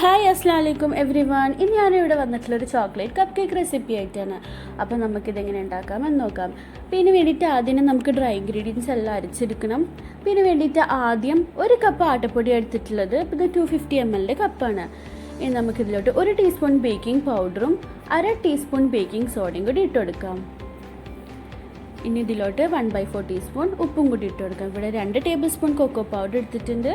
Hi അസ്സലാമലൈക്കും every one. ഇന്ന് ഞാനിവിടെ വന്നിട്ടുള്ളൊരു ചോക്ലേറ്റ് കപ്പ് കേക്ക് റെസിപ്പി ആയിട്ടാണ്. അപ്പോൾ നമുക്കിതെങ്ങനെ ഉണ്ടാക്കാമെന്ന് നോക്കാം. പിന്നെ വേണ്ടിയിട്ട് ആദ്യം നമുക്ക് ഡ്രൈ ഇൻഗ്രീഡിയൻസ് എല്ലാം അരച്ചെടുക്കണം. പിന്നെ വേണ്ടിയിട്ട് ആദ്യം 1 കപ്പ് ആട്ടപ്പൊടി എടുത്തിട്ടുള്ളത്. ഇത് 250 ml കപ്പാണ്. ഇനി നമുക്കിതിലോട്ട് 1 ടീസ്പൂൺ ബേക്കിംഗ് പൗഡറും 1/2 ടീസ്പൂൺ ബേക്കിംഗ് സോഡയും കൂടി ഇട്ട് കൊടുക്കാം. ഇനി ഇതിലോട്ട് 1/4 ടീസ്പൂൺ ഉപ്പും കൂടി ഇട്ട് കൊടുക്കാം. ഇവിടെ 2 ടേബിൾ സ്പൂൺ കൊക്കോ പൗഡർ എടുത്തിട്ടുണ്ട്.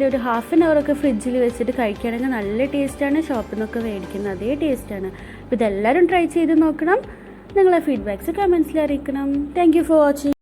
ഒരു ഹാഫ് ആൻ അവർ ഒക്കെ ഫ്രിഡ്ജിൽ വെച്ചിട്ട് കഴിക്കുകയാണെങ്കിൽ നല്ല ടേസ്റ്റാണ്. ഷോപ്പിൽ നിന്നൊക്കെ മേടിക്കുന്ന അതേ ടേസ്റ്റാണ്. അപ്പോൾ ഇതെല്ലാവരും ട്രൈ ചെയ്ത് നോക്കണം. നിങ്ങളെ ഫീഡ്ബാക്ക്സ് കമൻസിൽ അറിയിക്കണം. Thank you for watching.